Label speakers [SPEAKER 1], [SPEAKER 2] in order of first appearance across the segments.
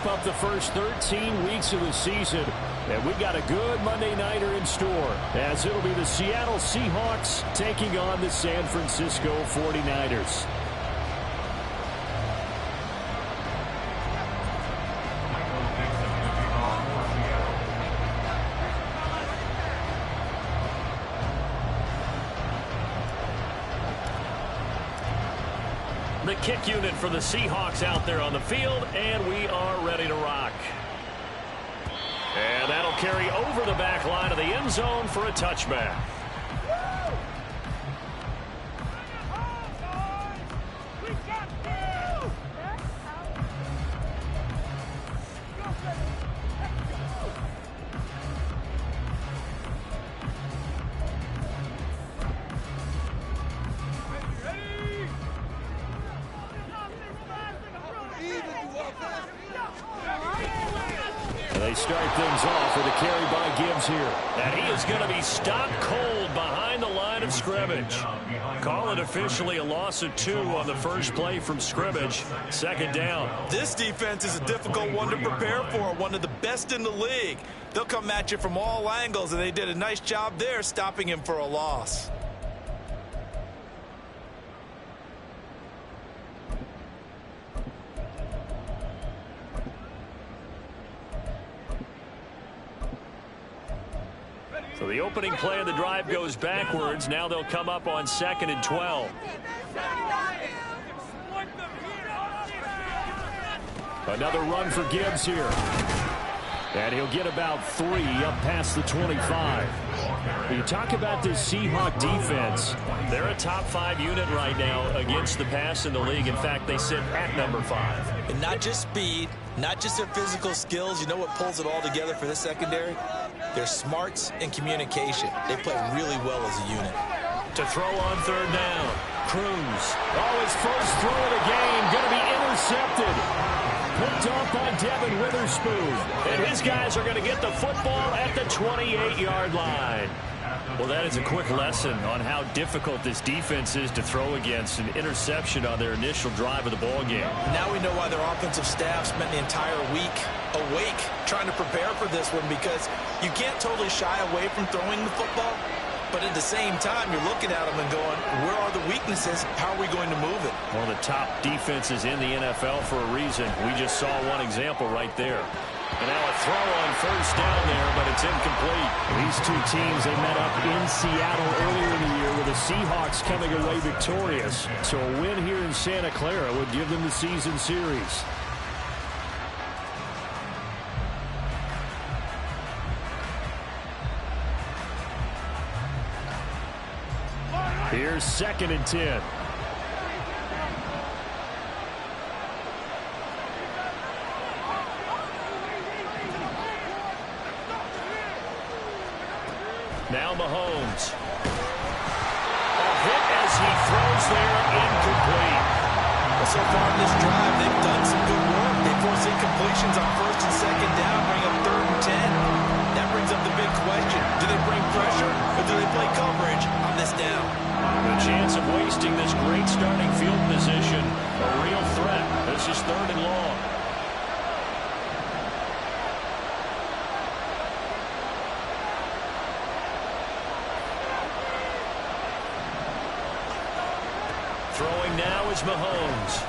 [SPEAKER 1] wrap up the first 13 weeks of the season. And we got a good Monday nighter in store, as it'll be the Seattle Seahawks taking on the San Francisco 49ers.
[SPEAKER 2] The kick unit for the Seahawks out there on the field, and we are ready to rock. And that'll carry over the back line of the end zone for a touchback.
[SPEAKER 1] They start things off with a carry by Gibbs here.
[SPEAKER 2] And he is going to be stopped cold behind the line of scrimmage. Call it officially a loss of 2 on the first play from scrimmage. Second down.
[SPEAKER 3] This defense is a difficult one to prepare for, one of the best in the league. They'll come at you from all angles, and they did a nice job there stopping him for a loss.
[SPEAKER 2] So the opening play of the drive goes backwards. Now they'll come up on 2nd and 12.
[SPEAKER 1] Another run for Gibbs here. And he'll get about 3 up past the 25. You talk about this Seahawk defense.
[SPEAKER 2] They're a top 5 unit right now against the pass in the league. In fact, they sit at number 5.
[SPEAKER 3] And not just speed, not just their physical skills. You know what pulls it all together for this secondary? Their smarts and communication. They play really well as a unit.
[SPEAKER 2] To throw on 3rd down. Cruz.
[SPEAKER 1] Oh, his first throw of the game going to be intercepted. Picked off by Devin Witherspoon.
[SPEAKER 2] And his guys are going to get the football at the 28-yard line. Well, that is a quick lesson on how difficult this defense is to throw against. An interception on their initial drive of the ball game.
[SPEAKER 3] Now we know why their offensive staff spent the entire week awake trying to prepare for this one, because you can't totally shy away from throwing the football, but at the same time you're looking at them and going, where are the weaknesses? How are we going to move it?
[SPEAKER 2] One of the top defenses in the NFL for a reason. We just saw one example right there. And now a throw on 1st down there, but it's incomplete.
[SPEAKER 1] These two teams, they met up in Seattle earlier in the year with the Seahawks coming away victorious. So a win here in Santa Clara would give them the season series. Here's 2nd and 10.
[SPEAKER 2] Now Mahomes. A hit as he throws there, incomplete.
[SPEAKER 3] Well, so far in this drive, they've done some good work. They force incompletions on 1st and 2nd down, bring up 3rd and 10. That brings up the big question. Do they bring pressure, or do they play coverage on this down?
[SPEAKER 2] The chance of wasting this great starting field position, a real threat. This is 3rd and long. Throwing now is Mahomes.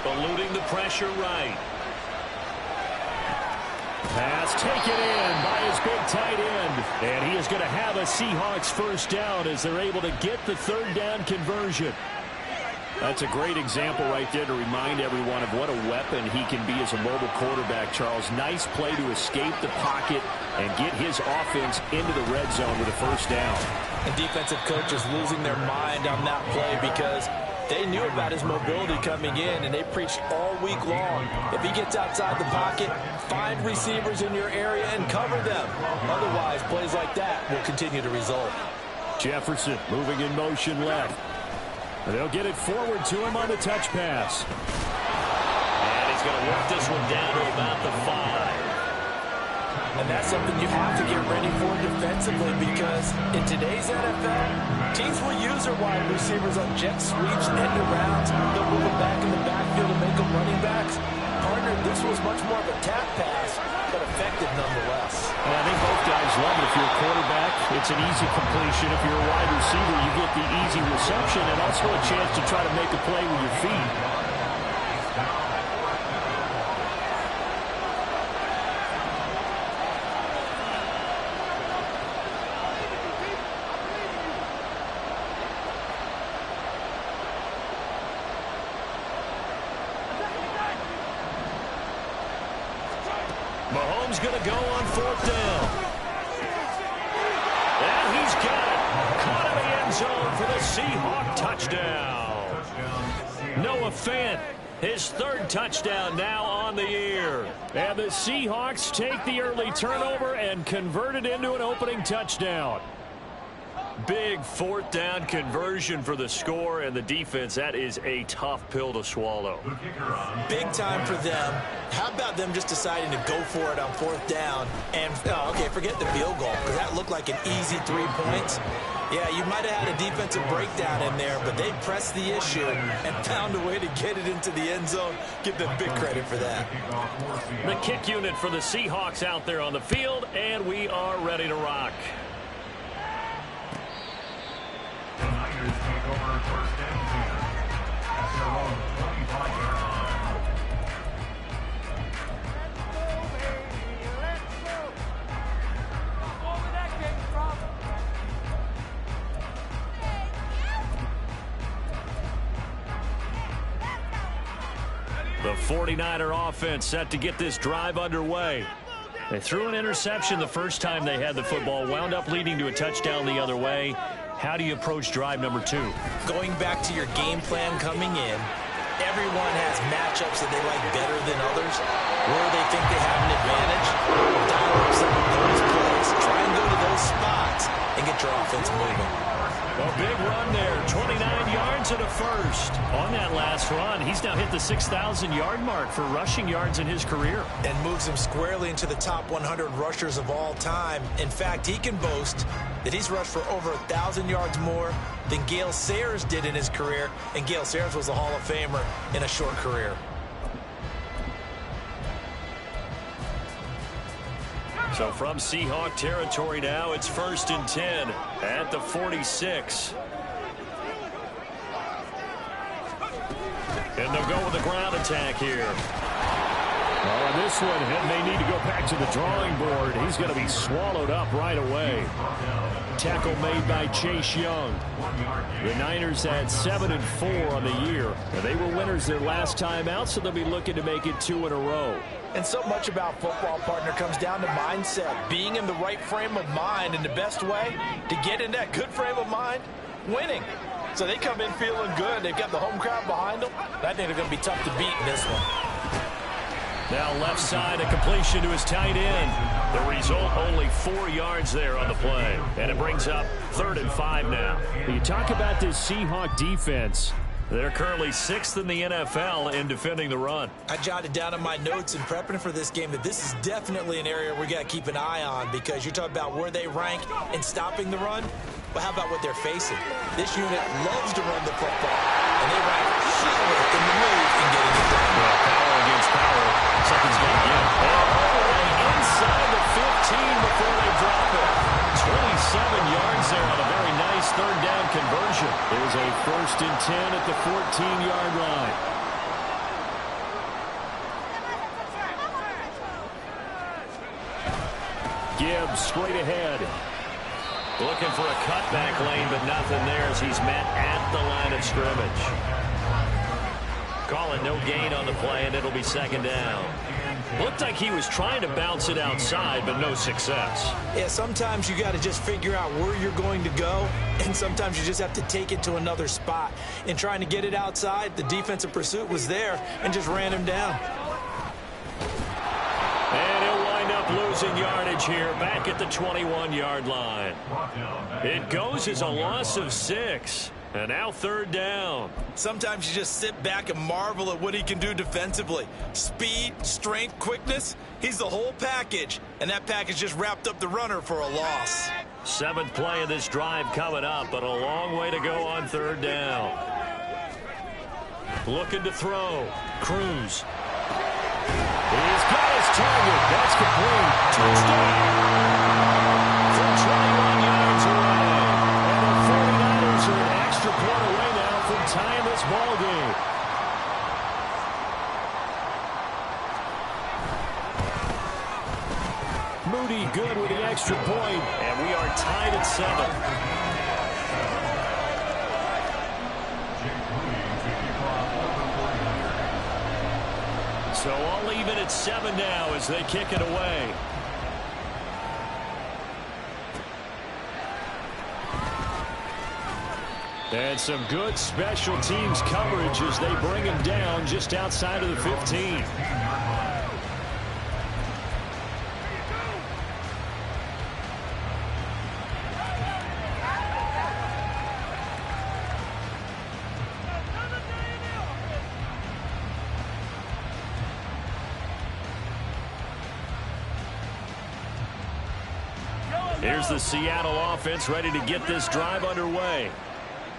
[SPEAKER 2] Eluding the pressure right.
[SPEAKER 1] Pass taken in by his big tight end. And he is going to have a Seahawks 1st down as they're able to get the 3rd down conversion. That's a great example right there to remind everyone of what a weapon he can be as a mobile quarterback, Charles. Nice play to escape the pocket and get his offense into the red zone with a 1st down.
[SPEAKER 3] And defensive coaches losing their mind on that play because they knew about his mobility coming in, and they preached all week long. If he gets outside the pocket, find receivers in your area and cover them. Otherwise, plays like that will continue to result.
[SPEAKER 1] Jefferson moving in motion left. They'll get it forward to him on the touch pass.
[SPEAKER 2] And he's going to work this one down to about the 5.
[SPEAKER 3] And that's something you have to get ready for defensively, because in today's NFL, teams will use their wide receivers on jet sweeps, end arounds. They'll move them back in the backfield and make them running backs. Partner This was much more of a tap pass, but effective nonetheless.
[SPEAKER 1] And I think both guys love it. If you're a quarterback, it's an easy completion. If you're a wide receiver, you get the easy reception and also a chance to try to make a play with your feet. Mahomes going to go on 4th down. And he's got it. Caught in the end zone for the Seahawk touchdown. Noah Fant, his 3rd touchdown now on the year. And the Seahawks take the early turnover and convert it into an opening touchdown. Big 4th down conversion for the score, and the defense, that is a tough pill to swallow.
[SPEAKER 3] Big time for them. How about them just deciding to go for it on 4th down? And, okay, forget the field goal, because that looked like an easy 3 points. Yeah, you might have had a defensive breakdown in there, but they pressed the issue and found a way to get it into the end zone. Give them big credit for that.
[SPEAKER 1] The kick unit for the Seahawks out there on the field, and we are ready to rock.
[SPEAKER 4] The Niners take over 1st and 10 at their own 25-yard line.
[SPEAKER 1] The 49er offense set to get this drive underway. They threw an interception the first time they had the football, wound up leading to a touchdown the other way. How do you approach drive number 2?
[SPEAKER 3] Going back to your game plan coming in, everyone has matchups that they like better than others, where they think they have an advantage. Dial up some of those plays, try and go to those spots, and get your offense moving.
[SPEAKER 1] A big run there, 29 yards and a first. On that last run, he's now hit the 6,000-yard mark for rushing yards in his career.
[SPEAKER 3] And moves him squarely into the top 100 rushers of all time. In fact, he can boast that he's rushed for over 1,000 yards more than Gale Sayers did in his career. And Gale Sayers was a Hall of Famer in a short career.
[SPEAKER 1] So from Seahawk territory now, it's 1st and 10 at the 46. And they'll go with the ground attack here. Well, on this one, and they need to go back to the drawing board. He's going to be swallowed up right away. Tackle made by Chase Young. The Niners had 7-4 on the year. They were winners their last time out, so they'll be looking to make it 2 in a row.
[SPEAKER 3] And so much about football, partner, comes down to mindset. Being in the right frame of mind, and the best way to get in that good frame of mind, winning. So they come in feeling good. They've got the home crowd behind them. I think they're going to be tough to beat in this one.
[SPEAKER 1] Now left side, a completion to his tight end. The result, only 4 yards there on the play. And it brings up 3rd and 5 now. You talk about this Seahawk defense. They're currently 6th in the NFL in defending the run.
[SPEAKER 3] I jotted down in my notes in prepping for this game that this is definitely an area we got to keep an eye on, because you're talking about where they rank in stopping the run. But how about what they're facing? This unit loves to run the football, and they rank higher in the move in getting it done.
[SPEAKER 1] Well, power against power. Something's going to give. All the way inside the 15 before they drop it. 27 yards there on a very nice 3rd down conversion. There's a 1st and 10 at the 14-yard line. Gibbs straight ahead. Looking for a cutback lane, but nothing there as he's met at the line of scrimmage. Call it no gain on the play, and it'll be 2nd down. Looked like he was trying to bounce it outside, but no success.
[SPEAKER 3] Yeah, sometimes you got to just figure out where you're going to go, and sometimes you just have to take it to another spot. In trying to get it outside, the defensive pursuit was there and just ran him down.
[SPEAKER 1] And he'll wind up losing yardage here back at the 21-yard line. It goes as a loss of 6. And now 3rd down.
[SPEAKER 3] Sometimes you just sit back and marvel at what he can do defensively. Speed, strength, quickness. He's the whole package. And that package just wrapped up the runner for a loss.
[SPEAKER 1] 7th play of this drive coming up, but a long way to go on 3rd down. Looking to throw. Cruz. He's got his target. That's complete. Touchdown. For 21 yards away. And the 49ers are an extra point away now from tying this ball game. Moody good with an extra point. And we are tied at 7. So all even at 7 now as they kick it away. And some good special teams coverage as they bring him down just outside of the 15. Here's the Seattle offense ready to get this drive underway.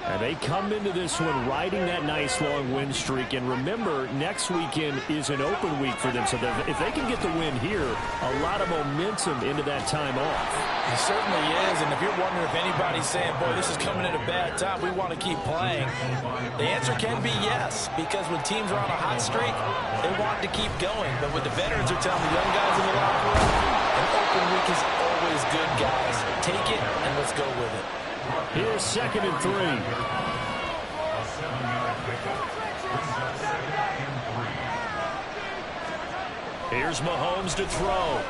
[SPEAKER 1] And they come into this one riding that nice long win streak. And remember, next weekend is an open week for them. So if they can get the win here, a lot of momentum into that time off.
[SPEAKER 3] It certainly is. And if you're wondering if anybody's saying, boy, this is coming at a bad time, we want to keep playing, the answer can be yes. Because when teams are on a hot streak, they want to keep going. But what the veterans are telling the young guys in the locker room, an open week is always good, guys. Take it and let's go with it.
[SPEAKER 1] Here's 2nd and 3. Here's Mahomes to throw.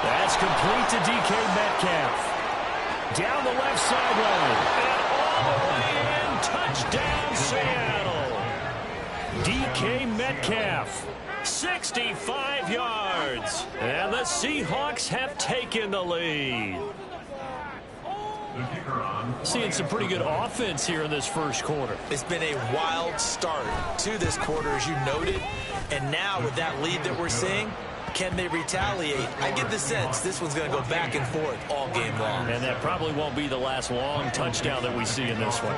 [SPEAKER 1] That's complete to DK Metcalf. Down the left sideline. And all the way in. Touchdown, Seattle. DK Metcalf. 65 yards. And the Seahawks have taken the lead. Seeing some pretty good offense here in this first quarter.
[SPEAKER 3] It's been a wild start to this quarter, as you noted. And now with that lead that we're seeing, can they retaliate? I get the sense this one's going to go back and forth all game long.
[SPEAKER 1] And that probably won't be the last long touchdown that we see in this one.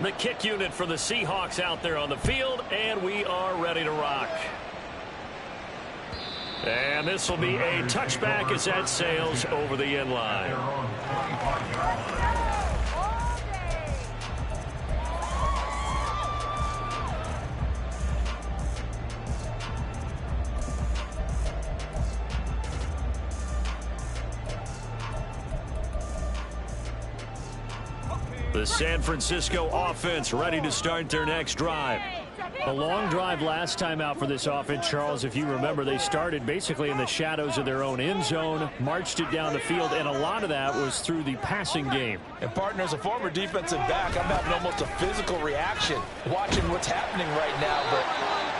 [SPEAKER 1] The kick unit for the Seahawks out there on the field, and we are ready to rock. And this will be a touchback as that sails over the end line. The San Francisco offense ready to start their next drive. A long drive last time out for this offense, Charles. If you remember, they started basically in the shadows of their own end zone, marched it down the field, and a lot of that was through the passing game.
[SPEAKER 3] And, partner, as a former defensive back, I'm having almost a physical reaction watching what's happening right now. But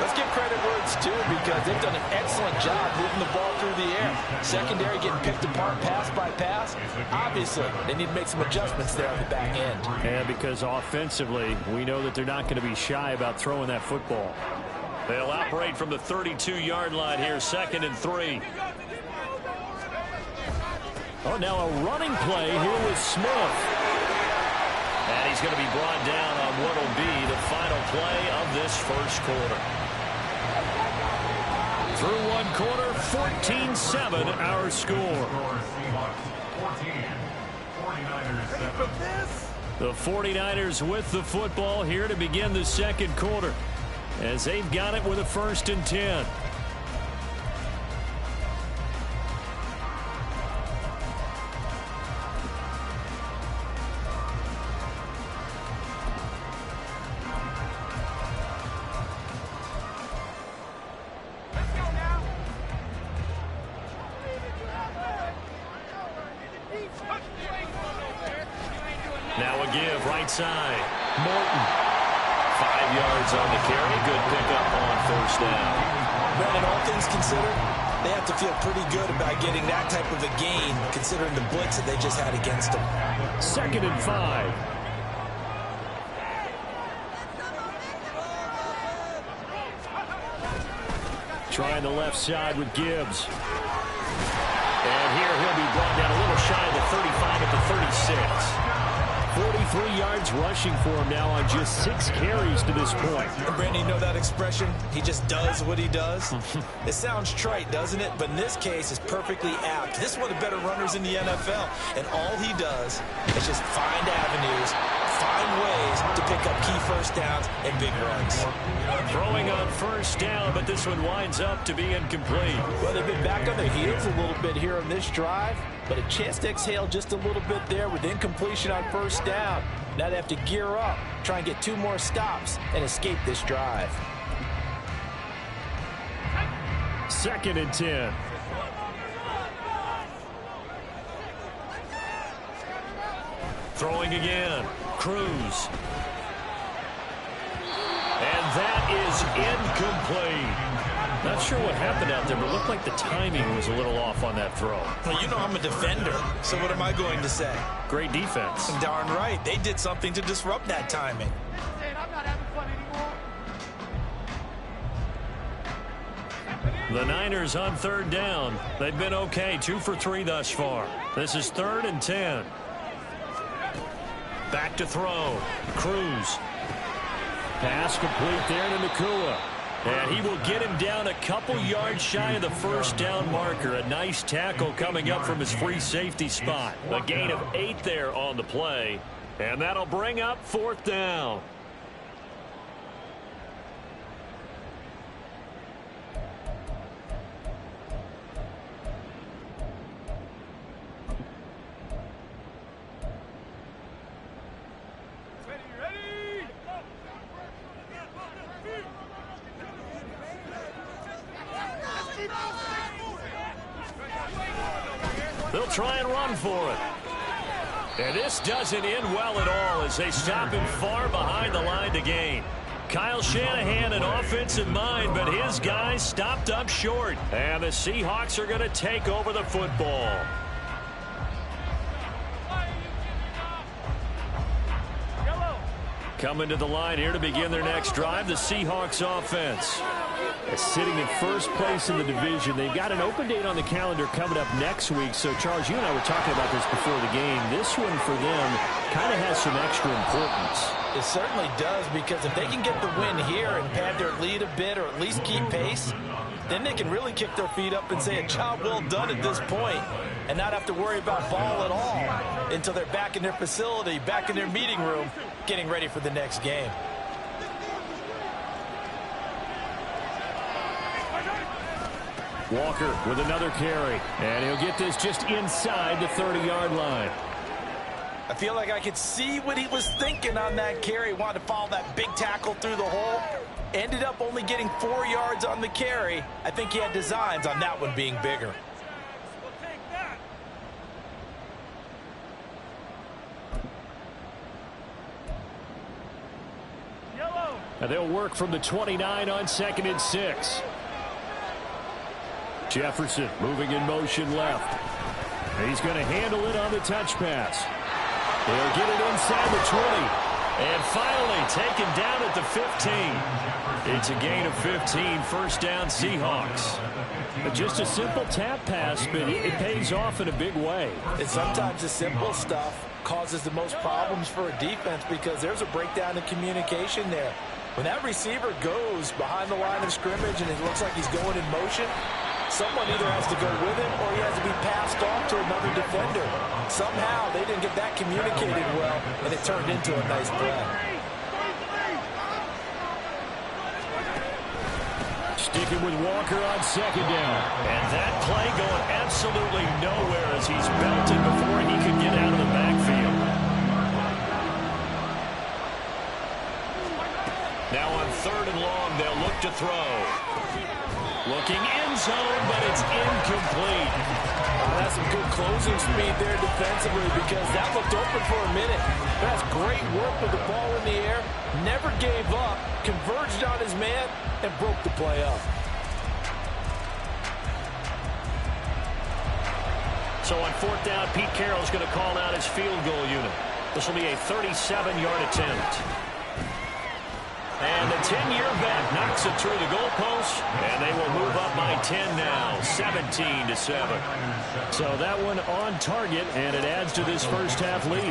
[SPEAKER 3] let's give credit where it's due, because they've done an excellent job moving the ball through the air. Secondary getting picked apart pass by pass. Obviously, they need to make some adjustments there on the back end.
[SPEAKER 1] And because offensively, we know that they're not going to be shy about throwing that football. They'll operate from the 32-yard line here, 2nd and 3. Oh, now a running play here with Smith. And he's going to be brought down on what will be the final play of this first quarter. Through one quarter, 14-7 our score. The 49ers with the football here to begin the second quarter, as they've got it with a 1st and 10. Now a give right side. Morton. 5 yards on the carry. Good pickup on 1st down.
[SPEAKER 3] Brandon, all things considered, they have to feel pretty good about getting that type of a gain, considering the blitz that they just had against them.
[SPEAKER 1] 2nd and 5. Trying the left side with Gibbs. And here he'll be brought down a little shy of the 35 at the 36. 43 yards rushing for him now on just 6 carries to this point.
[SPEAKER 3] And Brandon, you know that expression? He just does what he does. It sounds trite, doesn't it? But in this case, it's perfectly apt. This is one of the better runners in the NFL. And all he does is just find avenues, find ways to pick up key first downs and big runs.
[SPEAKER 1] Throwing on first down, but this one winds up to be incomplete.
[SPEAKER 3] Well, they've been back on their heels a little bit here on this drive, but a chance to exhale just a little bit there with incompletion on first down. Now they have to gear up, try and get 2 more stops, and escape this drive.
[SPEAKER 1] 2nd and 10. Throwing again. Cruz. And that is incomplete. Not sure what happened out there, but it looked like the timing was a little off on that throw.
[SPEAKER 3] Well, you know I'm a defender, so what am I going to say?
[SPEAKER 1] Great defense.
[SPEAKER 3] Darn right. They did something to disrupt that timing.
[SPEAKER 1] The Niners on 3rd down. They've been okay, 2 for 3 thus far. This is 3rd and 10. Back to throw. Cruz. Pass complete there to Nakua. And he will get him down a couple yards shy of the first down marker. A nice tackle coming up from his free safety spot. A gain of 8 there on the play. And that'll bring up 4th down. They'll try and run for it. And this doesn't end well at all as they stop him far behind the line to gain. Kyle Shanahan an offensive mind, but his guys stopped up short. And the Seahawks are going to take over the football. Coming to the line here to begin their next drive, the Seahawks offense. Sitting in first place in the division. They've got an open date on the calendar coming up next week. So, Charles, you and I were talking about this before the game. This one for them kind of has some extra importance.
[SPEAKER 3] It certainly does, because if they can get the win here and pad their lead a bit or at least keep pace, then they can really kick their feet up and say a job well done at this point and not have to worry about ball at all until they're back in their facility, back in their meeting room, getting ready for the next game.
[SPEAKER 1] Walker with another carry, and he'll get this just inside the 30-yard line.
[SPEAKER 3] I feel like I could see what he was thinking on that carry. Wanted to follow that big tackle through the hole. Ended up only getting 4 yards on the carry. I think he had designs on that one being bigger.
[SPEAKER 1] And they'll work from the 29 on 2nd and 6. Jefferson moving in motion left. He's going to handle it on the touch pass. He'll get it inside the 20. And finally taken down at the 15. It's a gain of 15, first down Seahawks. Just a simple tap pass, but it pays off in a big way.
[SPEAKER 3] And sometimes the simple stuff causes the most problems for a defense because there's a breakdown in communication there. When that receiver goes behind the line of scrimmage and it looks like he's going in motion, someone either has to go with him or he has to be passed off to another defender. Somehow they didn't get that communicated well, and it turned into a nice play.
[SPEAKER 1] Sticking with Walker on 2nd down. And that play going absolutely nowhere as he's belted before he could get out of the backfield. Now on 3rd and long, they'll look to throw. Looking end zone, but it's incomplete.
[SPEAKER 3] That's some good closing speed there defensively because that looked open for a minute. That's great work with the ball in the air. Never gave up, converged on his man, and broke the play up.
[SPEAKER 1] So on 4th down, Pete Carroll's going to call out his field goal unit. This will be a 37-yard attempt. And the 10-year back knocks it through the goalpost, and they will move up by
[SPEAKER 2] and 10 now, 17-7.
[SPEAKER 1] So that one on target, and it adds to this first half lead.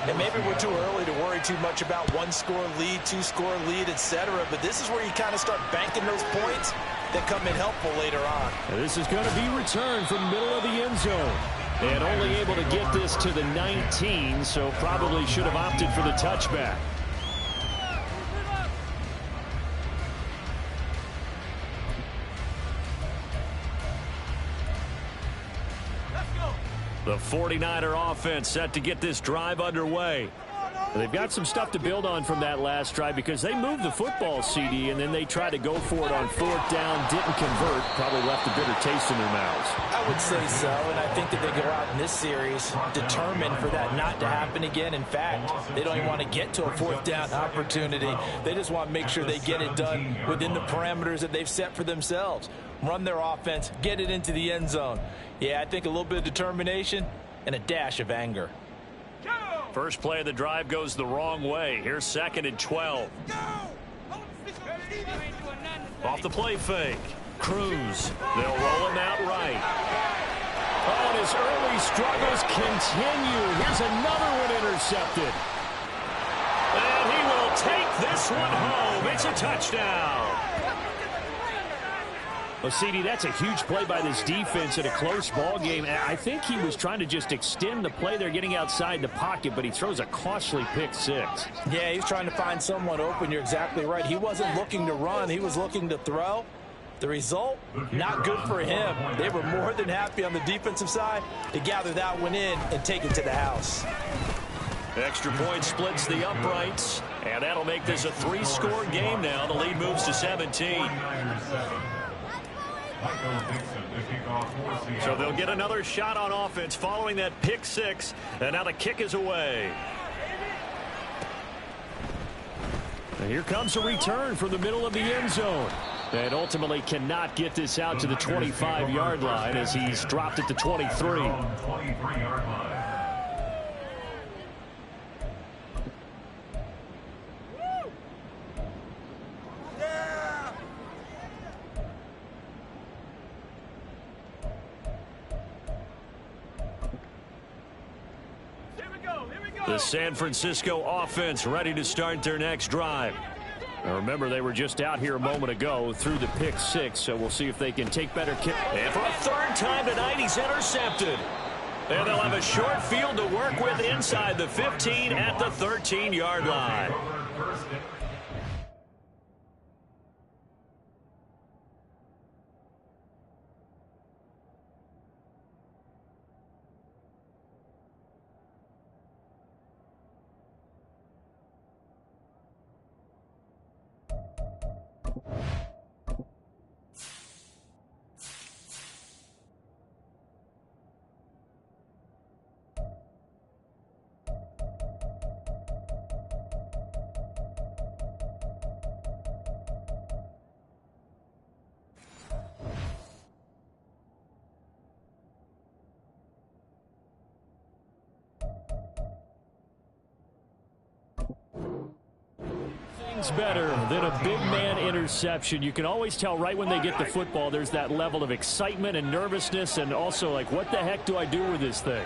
[SPEAKER 3] And maybe we're too early to worry too much about one-score lead, two-score lead, etc. But this is where you kind of start banking those points that come in helpful later on.
[SPEAKER 1] And this is going to be returned from the middle of the end zone. And only able to get this to the 19, so probably should have opted for the touchback.
[SPEAKER 2] The 49er offense set to get this drive underway.
[SPEAKER 1] They've got some stuff to build on from that last drive because they moved the football, CD, and then they tried to go for it on fourth down, didn't convert, probably left a bitter taste in their mouths.
[SPEAKER 3] I would say so, and I think that they go out in this series determined for that not to happen again. In fact, they don't even want to get to a fourth down opportunity. They just want to make sure they get it done within the parameters that they've set for themselves. Run their offense, get it into the end zone. Yeah, I think a little bit of determination and a dash of anger.
[SPEAKER 2] First play of the drive goes the wrong way. Here's 2nd and 12. Off the play fake. Cruz. They'll roll him out right.
[SPEAKER 1] Oh, and his early struggles continue. Here's another one intercepted.
[SPEAKER 2] And he will take this one home. It's a touchdown.
[SPEAKER 1] Well, CD, that's a huge play by this defense in a close ball game. I think he was trying to just extend the play. They're getting outside the pocket, but he throws a costly pick six.
[SPEAKER 3] Yeah, he's trying to find someone open. You're exactly right. He wasn't looking to run. He was looking to throw. The result, not good for him. They were more than happy on the defensive side to gather that one in and take it to the house.
[SPEAKER 2] Extra point splits the uprights, and that'll make this a 3-score game now. The lead moves to 17. So they'll get another shot on offense following that pick six, and now the kick is away.
[SPEAKER 1] And here comes a return from the middle of the end zone. And ultimately cannot get this out to the 25-yard line as he's dropped it to 23.
[SPEAKER 2] The San Francisco offense ready to start their next drive.
[SPEAKER 1] Now remember, they were just out here a moment ago through the pick six, so we'll see if they can take better care.
[SPEAKER 2] And for a third time tonight, he's intercepted. And they'll have a short field to work with inside the 15 at the 13-yard line.
[SPEAKER 1] Better than a big man interception. You can always tell right when they get the football, there's that level of excitement and nervousness, and also like, what the heck do I do with this thing?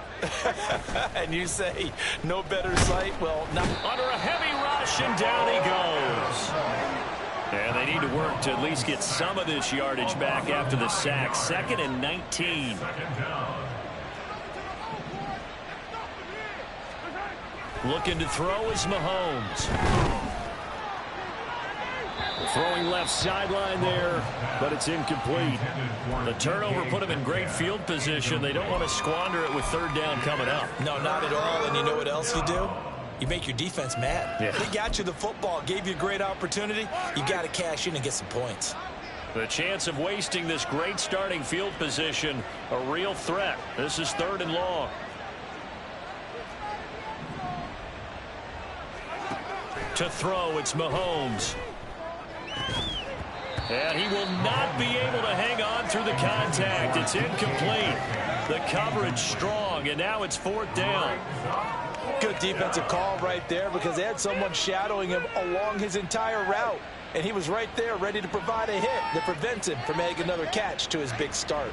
[SPEAKER 3] And you say no better sight? Well, not
[SPEAKER 2] under a heavy rush, and down he goes. And they need to work to at least get some of this yardage back after the sack. 2nd and 19. Looking to throw is Mahomes.
[SPEAKER 1] Throwing left sideline there, but it's incomplete.
[SPEAKER 2] The turnover put them in great field position. They don't want to squander it with third down coming up.
[SPEAKER 3] No, not at all. And you know what else you do? You make your defense mad.
[SPEAKER 1] Yeah.
[SPEAKER 3] They got you the football, gave you a great opportunity. You got to cash in and get some points.
[SPEAKER 2] The chance of wasting this great starting field position, a real threat. This is 3rd and long. To throw, it's Mahomes. And he will not be able to hang on through the contact. It's incomplete. The coverage strong, and now it's 4th down.
[SPEAKER 3] Good defensive call right there because they had someone shadowing him along his entire route. And he was right there ready to provide a hit that prevents him from making another catch to his big start.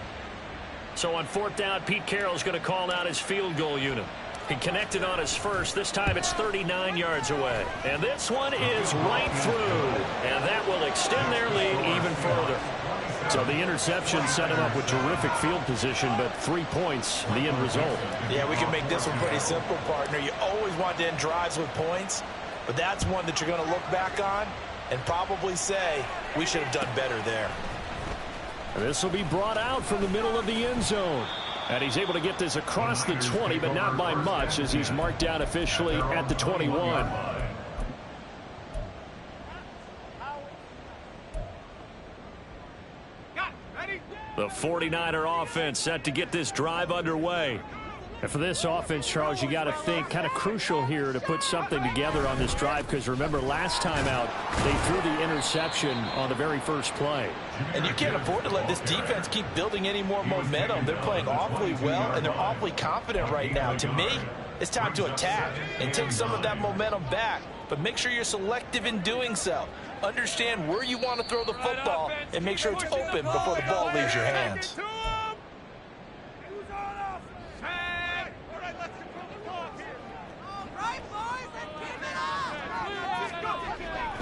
[SPEAKER 2] So on 4th down, Pete Carroll's going to call out his field goal unit. He connected on his first. This time it's 39 yards away. And this one is right through. And that will extend their lead even further. So the interception set him up with terrific field position, but 3 points, the end result.
[SPEAKER 3] Yeah, we can make this one pretty simple, partner. You always want to end drives with points, but that's one that you're going to look back on and probably say, we should have done better there.
[SPEAKER 1] This will be brought out from the middle of the end zone. And he's able to get this across the 20, but not by much, as he's marked down officially at the 21. The 49er offense set to get this drive underway. And for this offense, Charles, you got to think kind of crucial here to put something together on this drive, because remember last time out they threw the interception on the very first play.
[SPEAKER 3] And you can't afford to let this defense keep building any more momentum. They're playing awfully well and they're awfully confident right now. To me, it's time to attack and take some of that momentum back, but make sure you're selective in doing so. Understand where you want to throw the football and make sure it's open before the ball leaves your hands.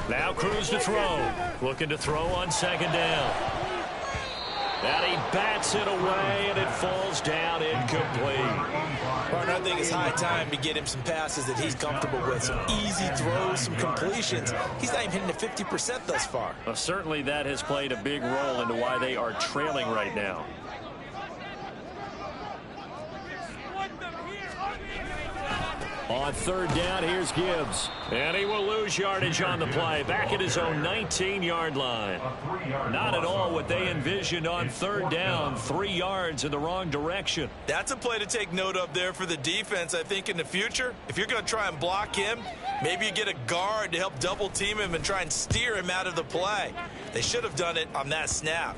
[SPEAKER 2] Now Cruz to throw. Looking to throw on 2nd down. And he bats it away, and it falls down incomplete.
[SPEAKER 3] Partner, I think it's high time to get him some passes that he's comfortable with. Some easy throws, some completions. He's not even hitting the 50% thus far.
[SPEAKER 2] Well, certainly that has played a big role into why they are trailing right now. On 3rd down, here's Gibbs. And he will lose yardage on the play. Back at his own 19-yard line. Not at all what they envisioned on 3rd down. 3 yards in the wrong direction.
[SPEAKER 3] That's a play to take note of there for the defense, I think, in the future. If you're going to try and block him, maybe you get a guard to help double team him and try and steer him out of the play. They should have done it on that snap.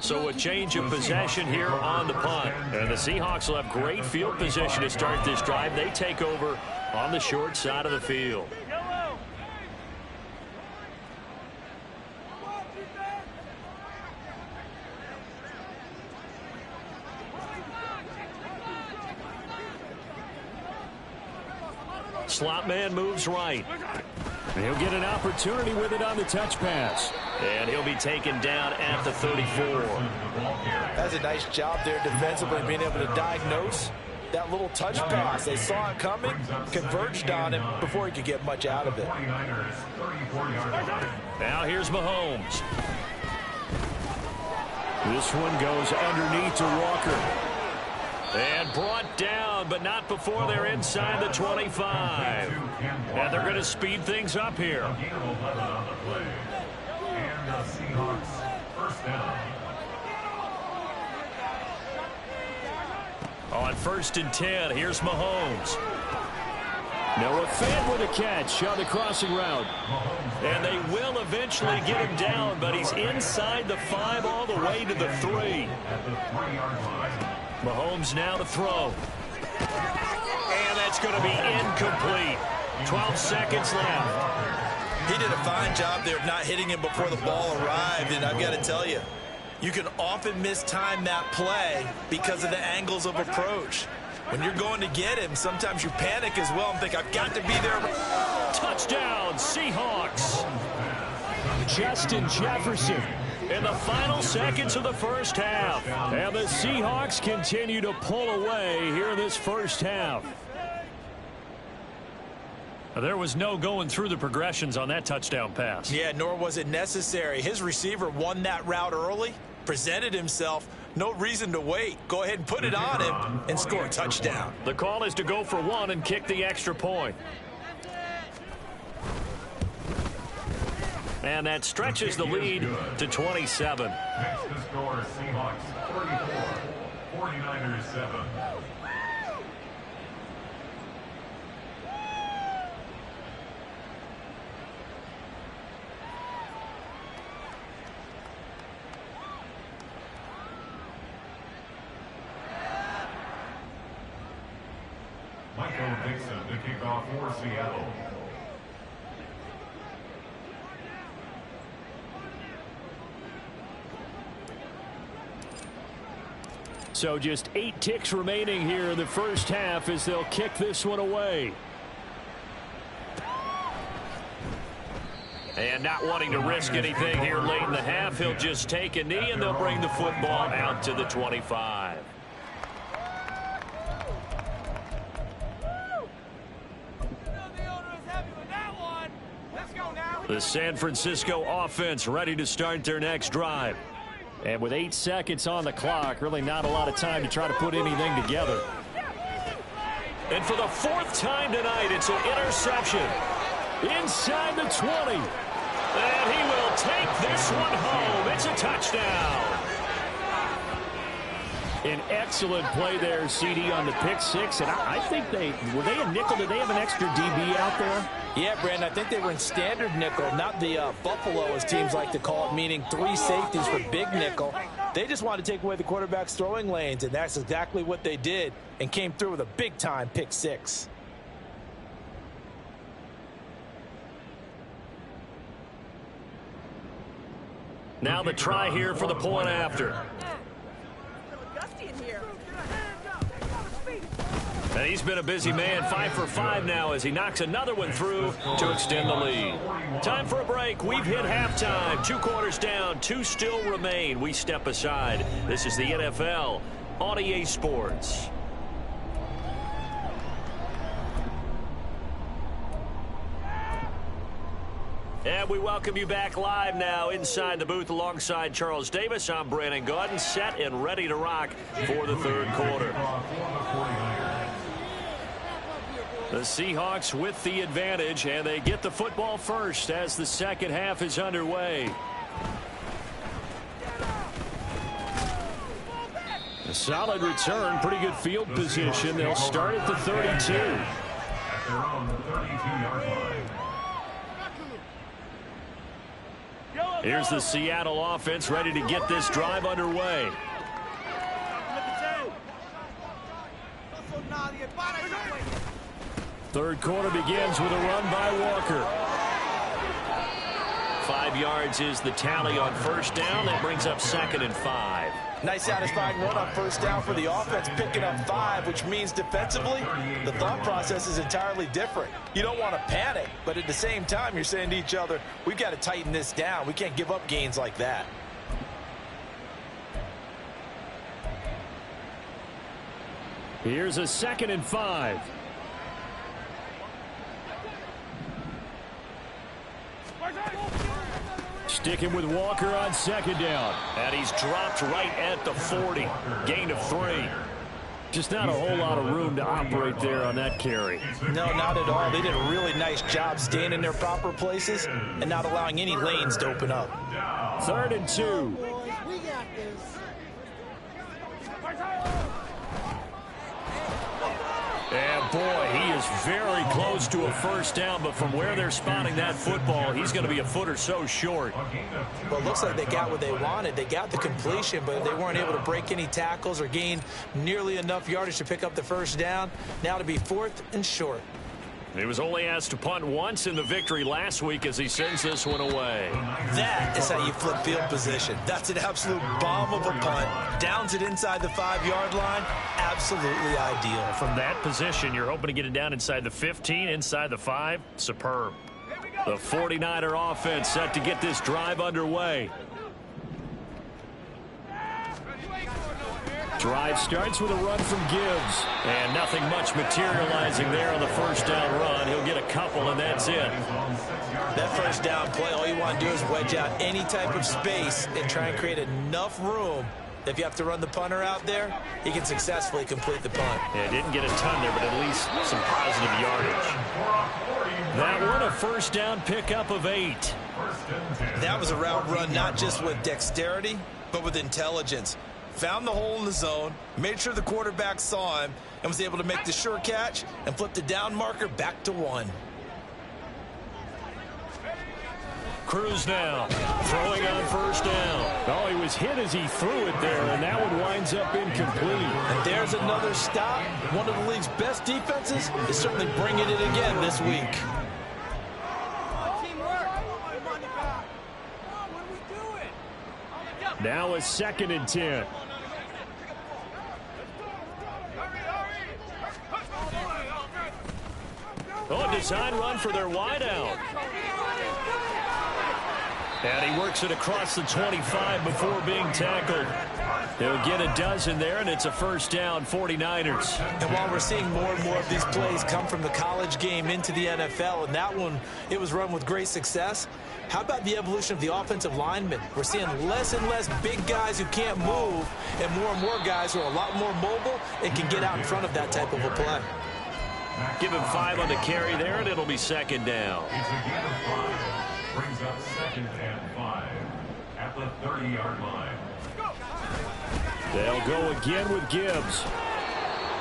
[SPEAKER 2] So a change of possession here on the punt. And the Seahawks will have great field position to start this drive. They take over on the short side of the field. Slot man moves right.
[SPEAKER 1] He'll get an opportunity with it on the touch pass.
[SPEAKER 2] And he'll be taken down at the 34.
[SPEAKER 3] That's a nice job there defensively, being able to diagnose that little touch pass. They saw it coming, converged on him before he could get much out of it.
[SPEAKER 2] Now here's Mahomes.
[SPEAKER 1] This one goes underneath to Walker.
[SPEAKER 2] And brought down, but not before they're inside the 25. And they're going to speed things up here.
[SPEAKER 4] And the Seahawks 1st down.
[SPEAKER 2] On 1st and 10, here's Mahomes.
[SPEAKER 1] Noah Fant with a catch on the crossing route.
[SPEAKER 2] And they will eventually get him down, but he's inside the 5 all the way to the 3.
[SPEAKER 4] At the 3-yard line.
[SPEAKER 2] Mahomes now to throw. And that's going to be incomplete. 12 seconds left.
[SPEAKER 3] He did a fine job there of not hitting him before the ball arrived, and I've got to tell you, you can often mistime that play because of the angles of approach. When you're going to get him, sometimes you panic as well and think, I've got to be there.
[SPEAKER 2] Touchdown, Seahawks.
[SPEAKER 1] Justin Jefferson.
[SPEAKER 2] In the final seconds of the first half.
[SPEAKER 1] And the Seahawks continue to pull away here in this first half.
[SPEAKER 2] There was no going through the progressions on that touchdown pass.
[SPEAKER 3] Yeah, nor was it necessary. His receiver won that route early, presented himself. No reason to wait. Go ahead and put it on him and score a touchdown.
[SPEAKER 2] The call is to go for 1 and kick the extra point. And that stretches the lead to 27.
[SPEAKER 4] Next to score, Seahawks 34, 49ers 7. Mason to kick off for Seattle.
[SPEAKER 1] So just 8 ticks remaining here in the first half as they'll kick this one away.
[SPEAKER 2] And not wanting to risk anything here late in the half, he'll just take a knee and they'll bring the football out to the 25. The San Francisco offense ready to start their next drive.
[SPEAKER 1] And with 8 seconds on the clock, really not a lot of time to try to put anything together.
[SPEAKER 2] And for the 4th time tonight, it's an interception.
[SPEAKER 1] Inside the 20.
[SPEAKER 2] And he will take this one home. It's a touchdown.
[SPEAKER 1] An excellent play there, CD, on the pick 6. And I think were they a nickel? Did they have an extra DB out there?
[SPEAKER 3] Yeah, Brandon, I think they were in standard nickel, not the Buffalo, as teams like to call it, meaning 3 safeties for big nickel. They just wanted to take away the quarterback's throwing lanes, and that's exactly what they did and came through with a big-time pick 6.
[SPEAKER 2] Now the try here for the point after. And he's been a busy man, 5 for 5 now as he knocks another one through to extend the lead. Time for a break. We've hit halftime. 2 quarters down, 2 still remain. We step aside. This is the NFL on EA Sports. And we welcome you back live now inside the booth alongside Charles Davis. I'm Brandon Gaudin, set and ready to rock for the 3rd quarter. The Seahawks with the advantage, and they get the football first as the second half is underway.
[SPEAKER 1] A solid return, pretty good field position. They'll start at the 32.
[SPEAKER 4] At their own 32-yard line.
[SPEAKER 2] Here's the Seattle offense ready to get this drive underway.
[SPEAKER 1] Third quarter begins with a run by Walker.
[SPEAKER 2] 5 yards is the tally on first down. That brings up 2nd and 5.
[SPEAKER 3] Nice satisfying run on first down for the offense, picking up 5, which means defensively, the thought process is entirely different. You don't want to panic, but at the same time, you're saying to each other, we've got to tighten this down. We can't give up gains like that.
[SPEAKER 1] Here's a 2nd and 5. Sticking with Walker on 2nd down.
[SPEAKER 2] And he's dropped right at the 40. Gain of 3.
[SPEAKER 1] Just not a whole lot of room to operate there on that carry.
[SPEAKER 3] No, not at all. They did a really nice job staying in their proper places and not allowing any lanes to open up.
[SPEAKER 1] 3rd and 2.
[SPEAKER 2] And boy, he is very close to a first down, but from where they're spotting that football, he's going to be a foot or so short.
[SPEAKER 3] Well, it looks like they got what they wanted. They got the completion, but they weren't able to break any tackles or gain nearly enough yardage to pick up the first down. Now to be 4th and short.
[SPEAKER 2] He was only asked to punt once in the victory last week as he sends this one away.
[SPEAKER 3] That is how you flip field position. That's an absolute bomb of a punt. Downs it inside the 5-yard line. Absolutely ideal.
[SPEAKER 2] From that position, you're hoping to get it down inside the 15, inside the 5. Superb. The 49er offense set to get this drive underway.
[SPEAKER 1] Drive starts with a run from Gibbs.
[SPEAKER 2] And nothing much materializing there on the first down run. He'll get a couple, and that's it.
[SPEAKER 3] That first down play, all you want to do is wedge out any type of space and try and create enough room. If you have to run the punter out there, he can successfully complete the punt.
[SPEAKER 2] Yeah, didn't get a ton there, but at least some positive yardage. That one a first down pickup of 8.
[SPEAKER 3] That was a route run not just with dexterity, but with intelligence. Found the hole in the zone, made sure the quarterback saw him, and was able to make the sure catch and flip the down marker back to 1.
[SPEAKER 2] Cruz now, throwing on first down.
[SPEAKER 1] Oh, he was hit as he threw it there, and that one winds up incomplete.
[SPEAKER 3] And there's another stop. One of the league's best defenses is certainly bringing it again this week.
[SPEAKER 1] Now a 2nd and 10. Oh, design run for their wideout. And he works it across the 25 before being tackled. They'll get a dozen there, and it's a first down, 49ers.
[SPEAKER 3] And while we're seeing more and more of these plays come from the college game into the NFL, and that one, it was run with great success, how about the evolution of the offensive linemen? We're seeing less and less big guys who can't move and more guys who are a lot more mobile and can get out in front of that type of a play.
[SPEAKER 2] Give him 5 on the carry there, and it'll be 2nd down.
[SPEAKER 4] It's a gain of 5. Brings up 2nd and 5 at the 30-yard line.
[SPEAKER 1] They'll go again with Gibbs.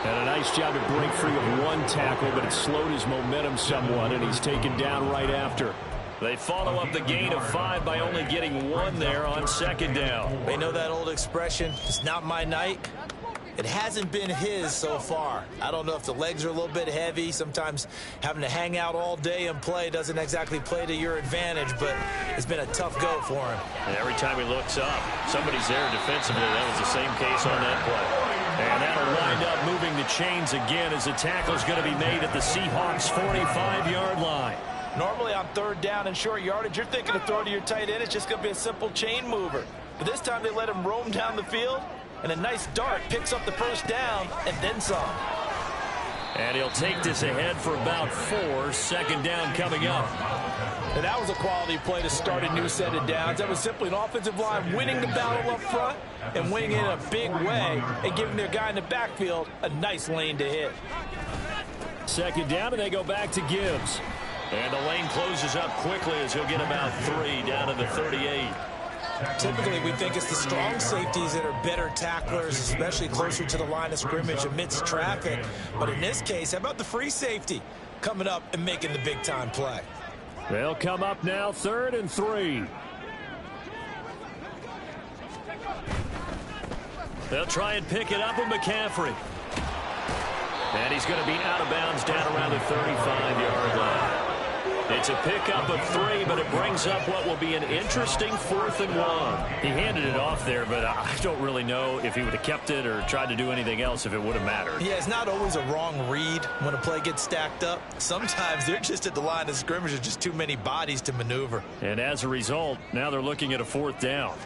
[SPEAKER 1] And a nice job to break free of 1 tackle, but it slowed his momentum somewhat, and he's taken down right after.
[SPEAKER 2] They follow up the gain of 5 by only getting 1 there on 2nd down.
[SPEAKER 3] They know that old expression, it's not my night. It hasn't been his so far. I don't know if the legs are a little bit heavy. Sometimes having to hang out all day and play doesn't exactly play to your advantage, but it's been a tough go for him.
[SPEAKER 2] And every time he looks up, somebody's there defensively. That was the same case on that play. And that'll wind up moving the chains again as the tackle's going to be made at the Seahawks 45-yard line.
[SPEAKER 3] Normally on 3rd down and short yardage, you're thinking of throwing to your tight end. It's just going to be a simple chain mover. But this time they let him roam down the field, and a nice dart picks up the first down and then some.
[SPEAKER 2] And he'll take this ahead for about 4. 2nd down coming up.
[SPEAKER 3] And that was a quality play to start a new set of downs. That was simply an offensive line winning the battle up front and winning it in a big way and giving their guy in the backfield a nice lane to hit.
[SPEAKER 1] 2nd down, and they go back to Gibbs.
[SPEAKER 2] And the lane closes up quickly as he'll get about 3 down to the 38.
[SPEAKER 3] Typically, we think it's the strong safeties that are better tacklers, especially closer to the line of scrimmage amidst traffic. But in this case, how about the free safety coming up and making the big-time play?
[SPEAKER 1] They'll come up now 3rd and 3.
[SPEAKER 2] They'll try and pick it up with McCaffrey. And he's going to be out of bounds down around the 35-yard line. It's a pickup of 3, but it brings up what will be an interesting 4th and 1.
[SPEAKER 1] He handed it off there, but I don't really know if he would have kept it or tried to do anything else if it would have mattered.
[SPEAKER 3] Yeah, it's not always a wrong read when a play gets stacked up. Sometimes they're just at the line of scrimmage. There's just too many bodies to maneuver.
[SPEAKER 1] And as a result, now they're looking at a 4th down.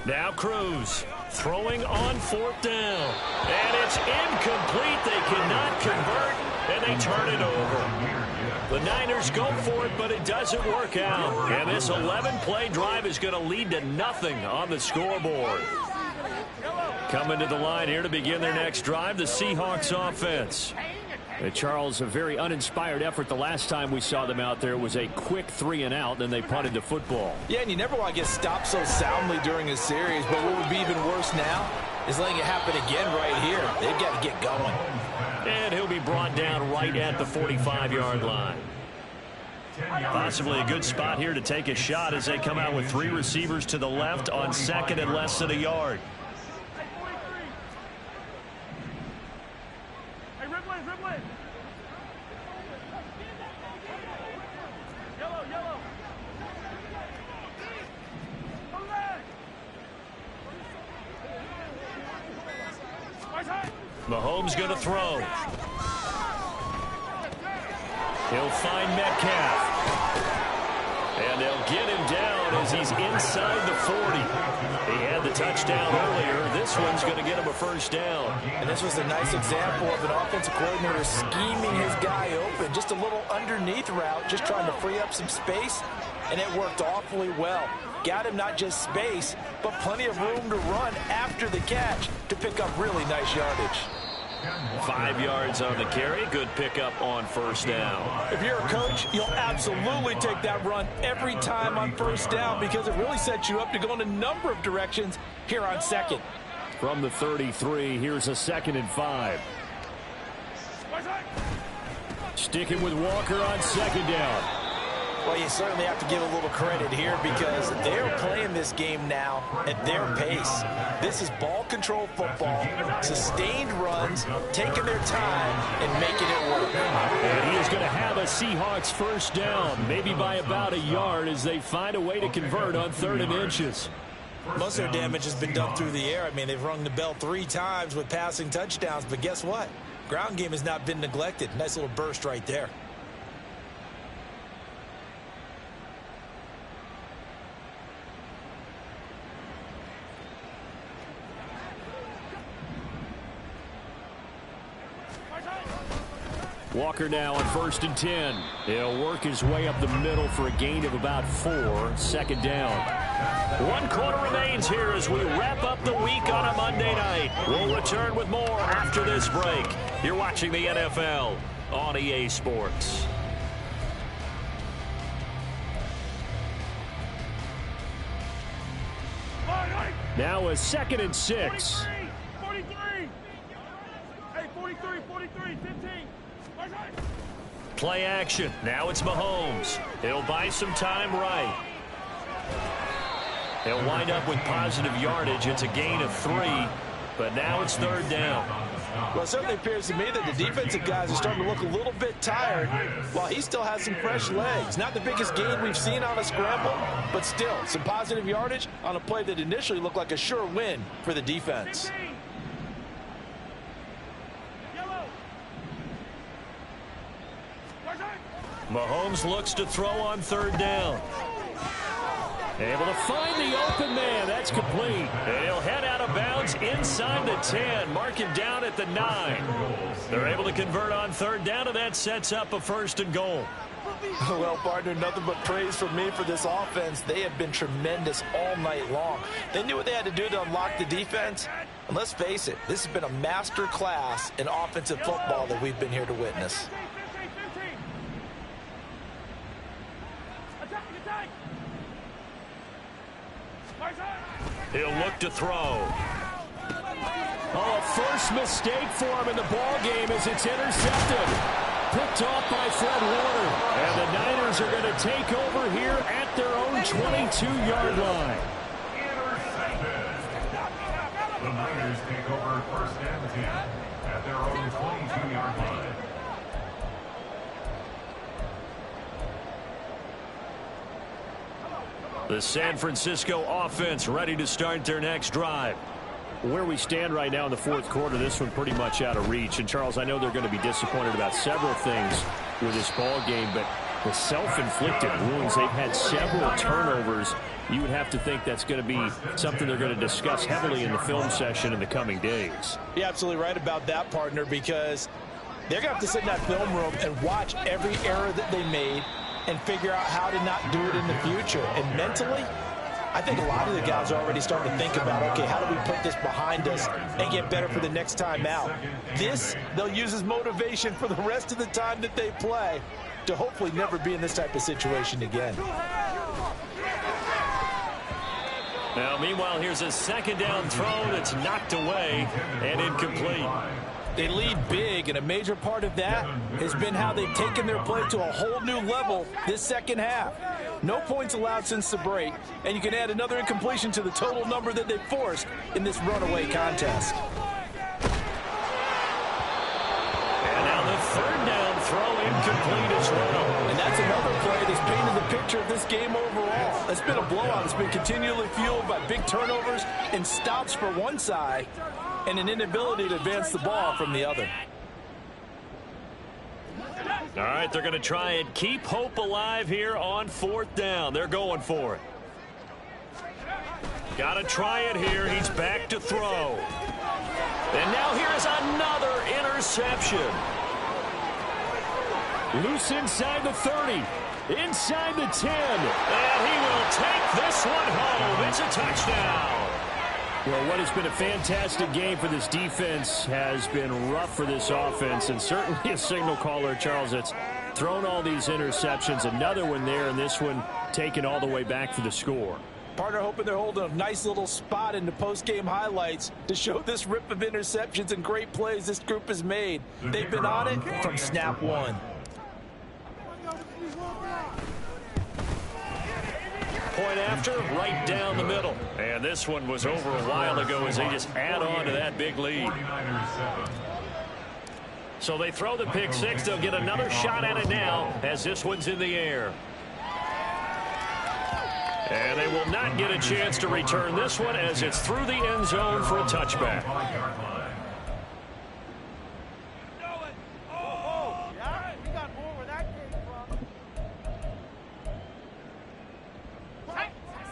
[SPEAKER 1] Now Cruz throwing on 4th down. And it's incomplete. They cannot convert, and they turn it over. The Niners go for it, but it doesn't work out. And this 11-play drive is going to lead to nothing on the scoreboard. Coming to the line here to begin their next drive, the Seahawks offense. Charles, a very uninspired effort the last time we saw them out there. It was a quick 3-and-out, then they punted the football.
[SPEAKER 3] Yeah, and you never want to get stopped so soundly during a series, but what would be even worse now is letting it happen again right here. They've got to get going.
[SPEAKER 1] And he'll be brought down right at the 45-yard line. Possibly a good spot here to take a shot as they come out with 3 receivers to the left on 2nd and less than a yard. Mahomes going to throw. He'll find Metcalf. And they'll get him down as he's inside the 40. He had the touchdown earlier. This one's going to get him a first down.
[SPEAKER 3] And this was a nice example of an offensive coordinator scheming his guy open. Just a little underneath route, just trying to free up some space. And it worked awfully well. Got him not just space, but plenty of room to run after the catch to pick up really nice yardage.
[SPEAKER 2] 5 yards on the carry. Good pickup on first down.
[SPEAKER 3] If you're a coach, you'll absolutely take that run every time on first down because it really sets you up to go in a number of directions here on 2nd.
[SPEAKER 1] From the 33, here's a 2nd and 5. Sticking with Walker on 2nd down.
[SPEAKER 3] Well, you certainly have to give a little credit here because they're playing this game now at their pace. This is ball control football, sustained runs, taking their time and making it work.
[SPEAKER 1] And he is going to have a Seahawks first down, maybe by about a yard as they find a way to convert on 3rd and inches.
[SPEAKER 3] Most of their damage has been done through the air. I mean, they've rung the bell 3 times with passing touchdowns, but guess what? Ground game has not been neglected. Nice little burst right there.
[SPEAKER 1] Walker now on 1st and 10. He'll work his way up the middle for a gain of about 4. 2nd down.
[SPEAKER 2] 1 quarter remains here as we wrap up the week on a Monday night. We'll return with more after this break. You're watching the NFL on EA Sports.
[SPEAKER 1] Now a 2nd and 6.
[SPEAKER 4] 43. Hey, 43, 15.
[SPEAKER 2] Play action. Now it's Mahomes. He'll buy some time right. He'll wind up with positive yardage. It's a gain of 3, but now it's 3rd down.
[SPEAKER 3] Well, it certainly appears to me that the defensive guys are starting to look a little bit tired while he still has some fresh legs. Not the biggest gain we've seen on a scramble, but still some positive yardage on a play that initially looked like a sure win for the defense.
[SPEAKER 2] Mahomes looks to throw on 3rd down.
[SPEAKER 1] Able to find the open man. That's complete.
[SPEAKER 2] And he'll head out of bounds inside the 10. Mark him down at the 9. They're able to convert on 3rd down, and that sets up a 1st and goal.
[SPEAKER 3] Well, partner, nothing but praise from me for this offense. They have been tremendous all night long. They knew what they had to do to unlock the defense. And let's face it, this has been a master class in offensive football that we've been here to witness.
[SPEAKER 2] He'll look to throw.
[SPEAKER 1] Oh, first mistake for him in the ball game as it's intercepted. Picked off by Fred Warner. And the Niners are going to take over here at their own 22-yard line.
[SPEAKER 4] Intercepted. The Niners take over 1st and 10 at their own 22-yard line.
[SPEAKER 2] The San Francisco offense ready to start their next drive.
[SPEAKER 1] Where we stand right now in the 4th quarter, this one pretty much out of reach. And, Charles, I know they're going to be disappointed about several things with this ball game, but the self-inflicted wounds, they've had several turnovers. You would have to think that's going to be something they're going to discuss heavily in the film session in the coming days.
[SPEAKER 3] You're absolutely right about that, partner, because they're going to have to sit in that film room and watch every error that they made and figure out how to not do it in the future. And mentally, I think a lot of the guys are already starting to think about, okay, how do we put this behind us and get better for the next time out? This, they'll use as motivation for the rest of the time that they play to hopefully never be in this type of situation again.
[SPEAKER 2] Now, meanwhile, here's a 2nd down throw that's knocked away and incomplete.
[SPEAKER 3] They lead big, and a major part of that has been how they've taken their play to a whole new level this 2nd half. No points allowed since the break, and you can add another incompletion to the total number that they've forced in this runaway contest.
[SPEAKER 2] And now the 3rd down throw incomplete as well.
[SPEAKER 3] And that's another play that's painted the picture of this game overall. It's been a blowout. It's been continually fueled by big turnovers and stops for one side and an inability to advance the ball from the other.
[SPEAKER 2] All right, they're going to try and keep hope alive here on 4th down. They're going for it. Got to try it here. He's back to throw. And now here's another interception.
[SPEAKER 1] Loose inside the 30. Inside the 10.
[SPEAKER 2] And he will take this one home. It's a touchdown.
[SPEAKER 1] Well, what has been a fantastic game for this defense has been rough for this offense, and certainly a signal caller, Charles, that's thrown all these interceptions. Another one there, and this one taken all the way back for the score.
[SPEAKER 3] Partner hoping they're holding a nice little spot in the post-game highlights to show this rip of interceptions and great plays this group has made. They've been on it from snap one.
[SPEAKER 2] point after, right down the middle. And this one was over a while ago as they just add on to that big lead. So they throw the pick six. They'll get another shot at it now as this one's in the air. And they will not get a chance to return this one as it's through the end zone for a touchback.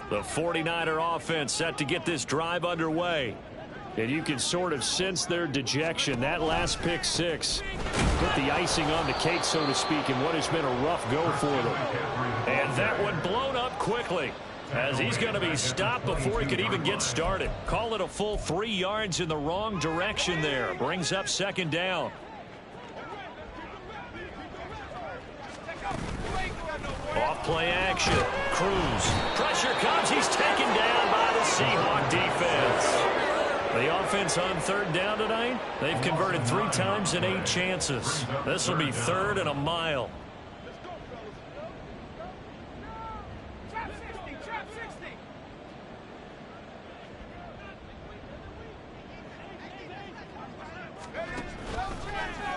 [SPEAKER 2] The 49er offense set to get this drive underway. And you can sort of sense their dejection. That last pick six put the icing on the cake, so to speak, in what has been a rough go for them. And that one blown up quickly as he's going to be stopped before he could even get started. Call it a full 3 yards in the wrong direction there. Brings up second down. Off play action. Cruz. Pressure comes. He's taken down by the Seahawk defense. The offense on third down tonight, they've converted 3 times in 8 chances. This will be 3rd and a mile.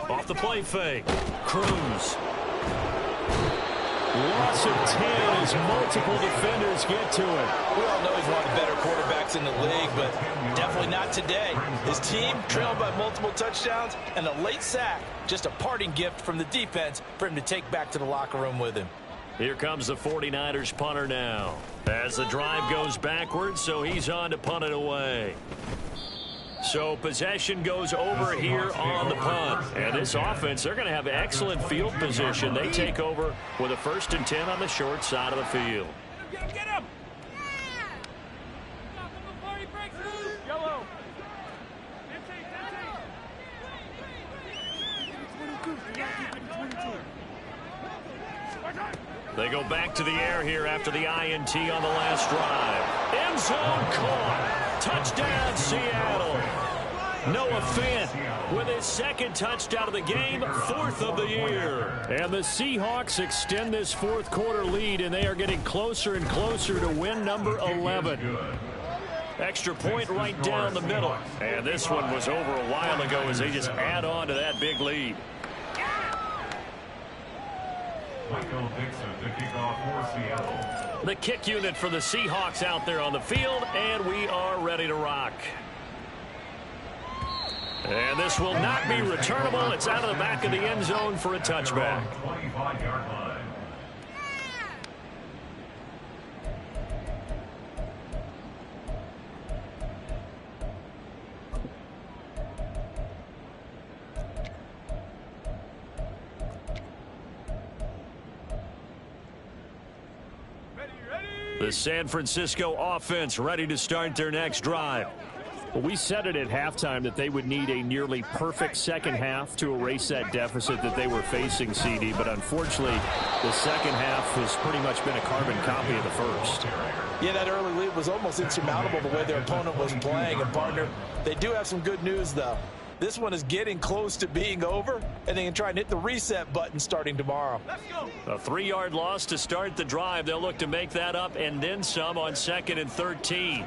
[SPEAKER 2] Off the play fake. Cruz. Loss of 10 as multiple defenders get to him.
[SPEAKER 3] We all know he's one of the better quarterbacks in the league, but definitely not today. His team trailed by multiple touchdowns and a late sack. Just a parting gift from the defense for him to take back to the locker room with him.
[SPEAKER 2] Here comes the 49ers punter now. As the drive goes backwards, so he's on to punt it away. So possession goes over here on the punt. And this offense, they're going to have excellent field position. They take over with a 1st and 10 on the short side of the field.
[SPEAKER 5] Get him!
[SPEAKER 2] They go back to the air here after the INT on the last drive. End zone caught. Touchdown, Seattle. Noah Fant with his 2nd touchdown of the game, 4th of the year. And the Seahawks extend this 4th quarter lead, and they are getting closer and closer to win number 11. Extra point right down the middle. And this one was over a while ago as they just add on to that big lead.
[SPEAKER 4] Michael Dixon to kick off for Seattle.
[SPEAKER 2] The kick unit for the Seahawks out there on the field, and we are ready to rock. And this will not be returnable. It's out of the back of the end zone for a touchback.
[SPEAKER 4] 25-yard line.
[SPEAKER 2] The San Francisco offense ready to start their next drive.
[SPEAKER 1] Well, we said it at halftime that they would need a nearly perfect second half to erase that deficit that they were facing, CD. But unfortunately, the second half has pretty much been a carbon copy of the first.
[SPEAKER 3] Yeah, that early lead was almost insurmountable the way their opponent was playing. And, partner, they do have some good news, though. This one is getting close to being over, and they can try and hit the reset button starting tomorrow.
[SPEAKER 2] A 3-yard loss to start the drive. They'll look to make that up and then some on 2nd and 13.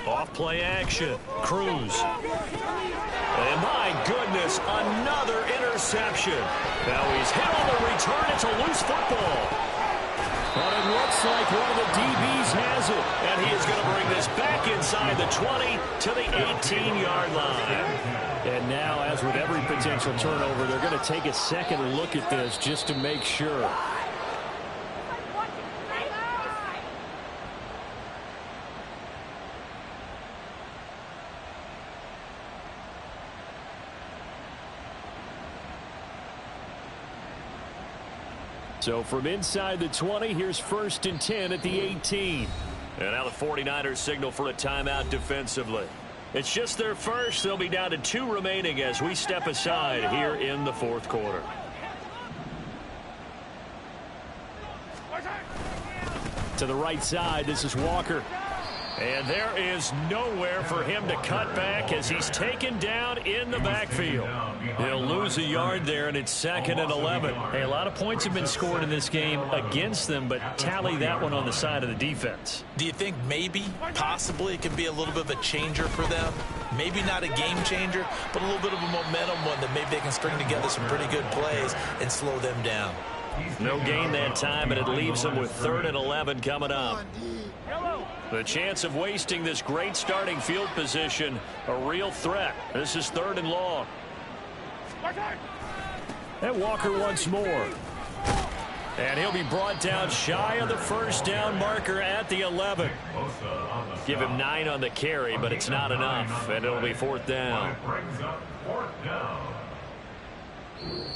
[SPEAKER 2] Off play action. Cruz. And my goodness, another interception. Now he's hit on the return. It's a loose football. But it looks like one of the DBs has it. And he is going to bring this back inside the 20 to the 18-yard line.
[SPEAKER 1] And now, as with every potential turnover, they're going to take a second look at this just to make sure. So from inside the 20, here's 1st and 10 at the 18.
[SPEAKER 2] And now the 49ers signal for a timeout defensively. It's just their first. They'll be down to 2 remaining as we step aside here in the 4th quarter.
[SPEAKER 1] To the right side, this is Walker.
[SPEAKER 2] And there is nowhere for him to cut back as he's taken down in the backfield. He'll lose a yard there, and it's 2nd and 11. Hey, a lot of points have been scored in this game against them, but tally that one on the side of the defense.
[SPEAKER 3] Do you think maybe, possibly, it could be a little bit of a changer for them? Maybe not a game changer, but a little bit of a momentum one that maybe they can string together some pretty good plays and slow them down.
[SPEAKER 2] No gain that time, and it leaves them with 3rd and 11 coming up. The chance of wasting this great starting field position, a real threat. This is 3rd and long. And Walker once more. And he'll be brought down shy of the first down marker at the 11. Give him 9 on the carry, but it's not enough, and it'll be 4th down.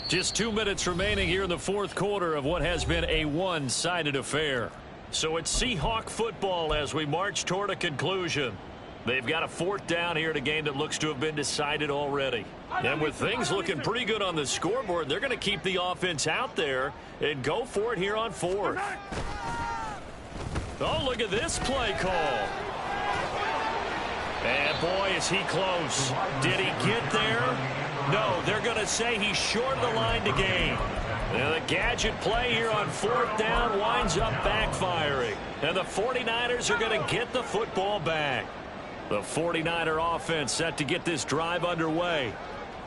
[SPEAKER 2] Just 2 minutes remaining here in the 4th quarter of what has been a one-sided affair. So it's Seahawk football as we march toward a conclusion. They've got a 4th down here in a game that looks to have been decided already. And with things looking pretty good on the scoreboard, they're going to keep the offense out there and go for it here on 4th. Oh, look at this play call. And boy, is he close. Did he get there? No, they're going to say he's short of the line to gain. And the gadget play here on 4th down winds up backfiring. And the 49ers are going to get the football back. The 49er offense set to get this drive underway.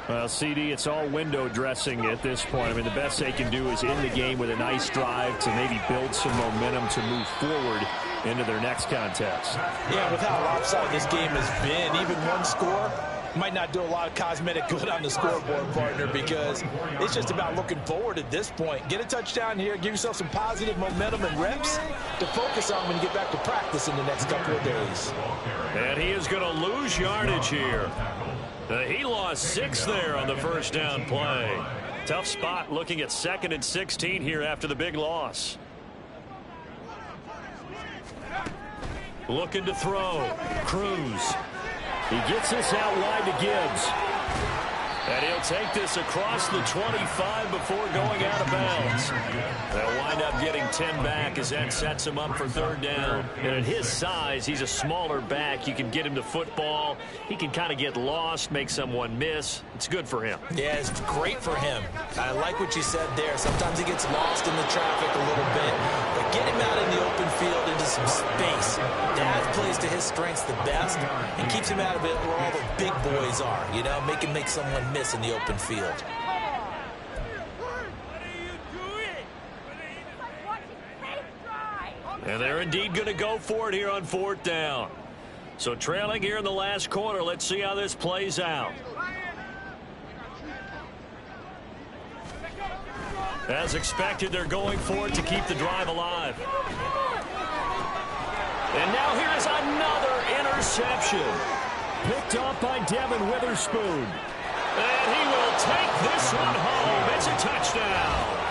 [SPEAKER 2] Well, CD, it's all window dressing at this point. I mean, the best they can do is end the game with a nice drive to maybe build some momentum to move forward into their next contest.
[SPEAKER 3] Yeah, with how lopsided this game has been, even one score might not do a lot of cosmetic good on the scoreboard, partner, because it's just about looking forward at this point. Get a touchdown here, give yourself some positive momentum and reps to focus on when you get back to practice in the next couple of days.
[SPEAKER 2] And he is going to lose yardage here. He lost 6 there on the first down play. Tough spot looking at 2nd and 16 here after the big loss. Looking to throw. Cruz. He gets this out wide to Gibbs. And he'll take this across the 25 before going out of bounds. They'll wind up getting 10 back as that sets him up for 3rd down. And at his size, he's a smaller back. You can get him to football. He can kind of get lost, make someone miss. It's good for him.
[SPEAKER 3] Yeah, it's great for him. I like what you said there. Sometimes he gets lost in the traffic a little bit. But get him out in the open field into some space. That plays to his strengths the best and keeps him out of it where all the big boys are. You know, make him make someone miss in the open field.
[SPEAKER 2] And they're indeed going to go for it here on 4th down. So trailing here in the last quarter, let's see how this plays out. As expected, they're going for it to keep the drive alive. And now here is another interception. Picked off by Devin Witherspoon. And he will take this one home. It's a touchdown.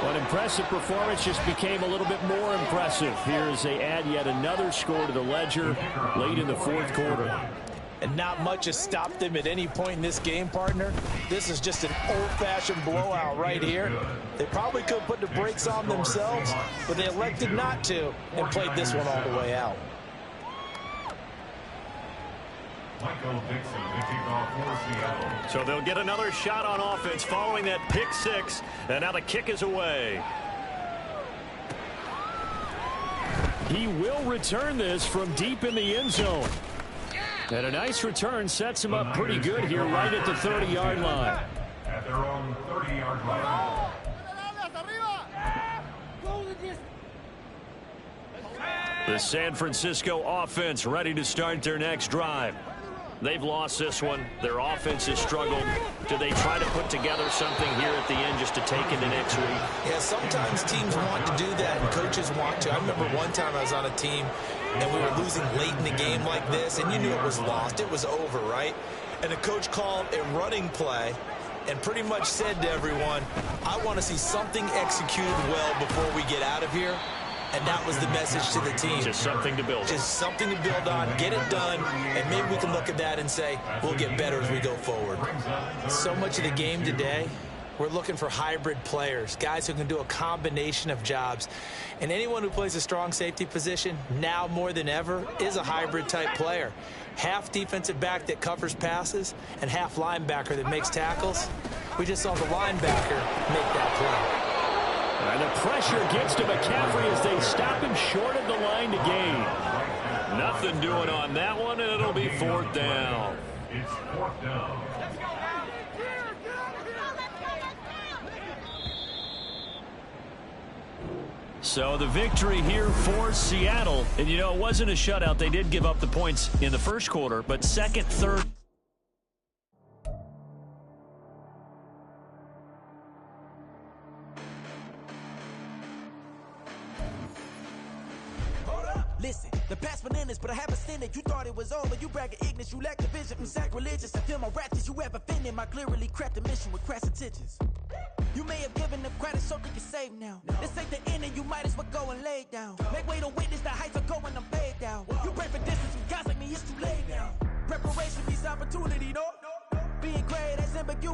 [SPEAKER 2] An impressive performance just became a little bit more impressive here as they add yet another score to the ledger late in the 4th quarter.
[SPEAKER 3] And not much has stopped them at any point in this game, partner. This is just an old-fashioned blowout right here. They probably could have put the brakes on themselves, but they elected not to and played this one all the way out.
[SPEAKER 2] So they'll get another shot on offense following that pick 6, and now the kick is away. He will return this from deep in the end zone. And a nice return sets him up pretty good here right at the 30-yard line.
[SPEAKER 4] At their own 30-yard line.
[SPEAKER 2] The San Francisco offense ready to start their next drive. They've lost this one. Their offense has struggled. Do they try to put together something here at the end just to take into next week?
[SPEAKER 3] Yeah, sometimes teams want to do that and coaches want to. I remember one time I was on a team and we were losing late in the game like this, and you knew it was lost. It was over, right? And the coach called a running play and pretty much said to everyone, I want to see something executed well before we get out of here. And that was the message to the team.
[SPEAKER 2] Just something to build on.
[SPEAKER 3] Just something to build on, get it done, and maybe we can look at that and say, we'll get better as we go forward. So much of the game today We're looking for hybrid players, guys who can do a combination of jobs. And anyone who plays a strong safety position, now more than ever, is a hybrid-type player. Half defensive back that covers passes and half linebacker that makes tackles. We just saw the linebacker make that play.
[SPEAKER 1] And the pressure gets to McCaffrey as they stop him short of the line to gain.
[SPEAKER 2] Nothing doing on that one, and it'll be 4th down.
[SPEAKER 4] It's 4th down.
[SPEAKER 1] So the victory here for Seattle. And, you know, it wasn't a shutout. They did give up the points in the first quarter, but second, third.
[SPEAKER 5] Listen, the past bananas, but I haven't seen it. You thought it was over. You bragging ignorance. You lack the vision from sacrilegious. I feel my raptors. You have offended my clearly crafted mission with crass intentions. You may have given them credit so they can save now. This ain't the end and you might as well go and lay down. Make way to witness the heights of going, I'm paid down. You pray for distance.